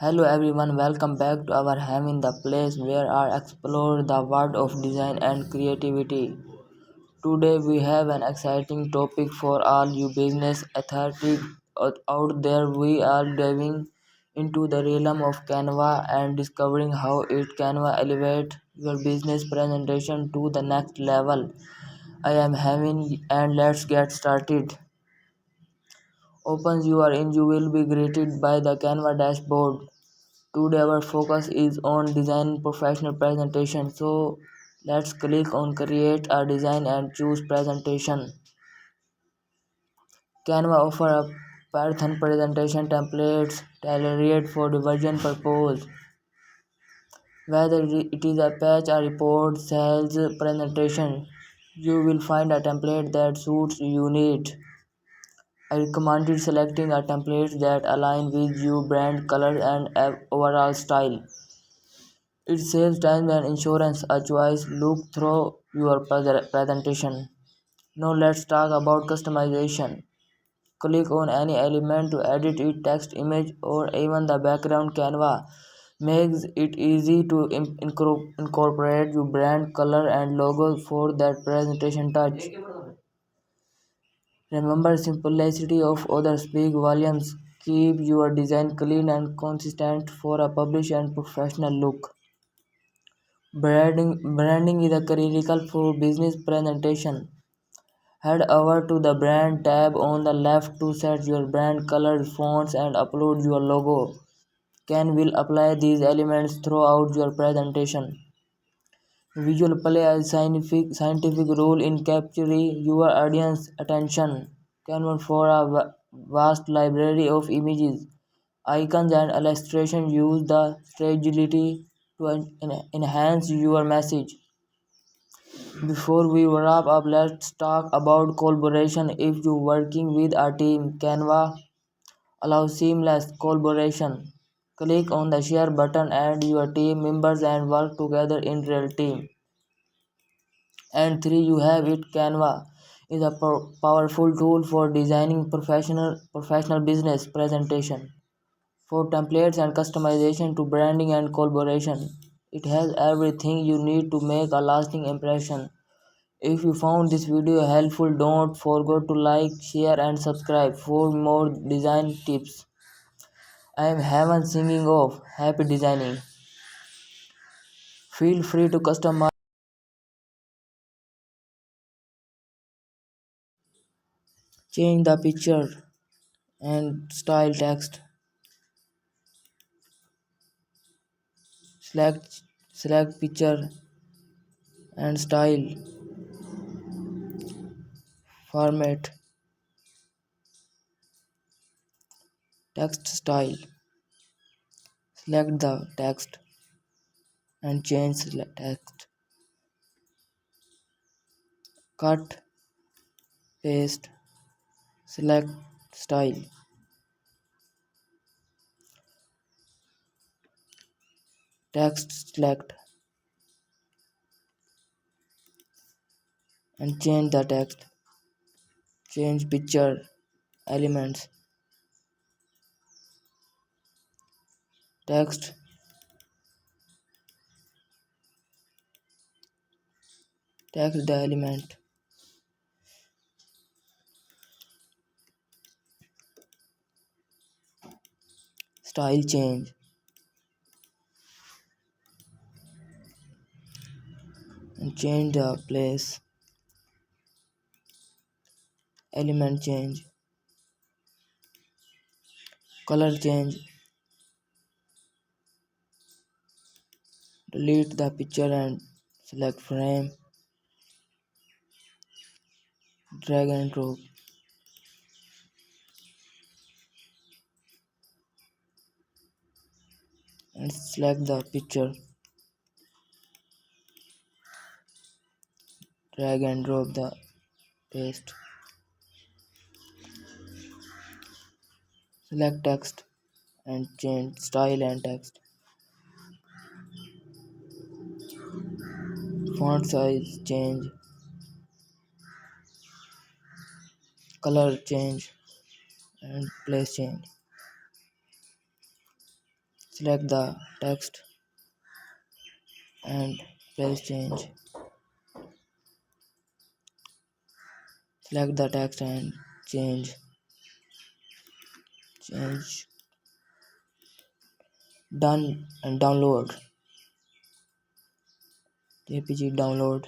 Hello everyone, welcome back to our Aven, the place where I explore the world of design and creativity. Today we have an exciting topic for all you business authorities out there. We are diving into the realm of Canva and discovering how it Canva elevate your business presentation to the next level. I am Aven and let's get started. Opens you are in, you will be greeted by the Canva dashboard. Today our focus is on design professional presentation. So let's click on create a design and choose presentation. Canva offer a Python presentation templates tailored for diversion purpose. Whether it is a patch, a report, sales presentation, you will find a template that suits you need. I recommended selecting a template that align with your brand color and overall style. It saves time and insurance a choice. Look through your presentation. Now let's talk about customization. Click on any element to edit it, text, image, or even the background. Canva makes it easy to incorporate your brand color and logo for that presentation touch. Remember, simplicity of others speak volumes. Keep your design clean and consistent for a polished and professional look. Branding is a critical for business presentation. Head over to the brand tab on the left to set your brand colors, fonts, and upload your logo. Can will apply these elements throughout your presentation. Visual play a scientific role in capturing your audience attention. Canva for a vast library of images, icons, and illustrations use the stagility to enhance your message. Before we wrap up, let's talk about collaboration. If you're working with a team, Canva allows seamless collaboration. Click on the share button and your team members and work together in real time. And three, you have it. Canva is a powerful tool for designing professional business presentation. For templates and customization to branding and collaboration, it has everything you need to make a lasting impression. If you found this video helpful, don't forget to like, share and subscribe for more design tips. I am Heaven singing off. Happy designing. Feel free to customize, change the picture and style text. Select picture and style, format, text style. Select the text and change text. Cut, paste, select style. Text select and change the text. Change picture elements. Text, text the element. Style change and change the place. Element change. Color change. Delete the picture and select frame. Drag and drop. And select the picture. Drag and drop the paste. Select text and change style and text. Font size change. Color change and place change. Select the text and press change. Select the text and change. Done and download. JPG download.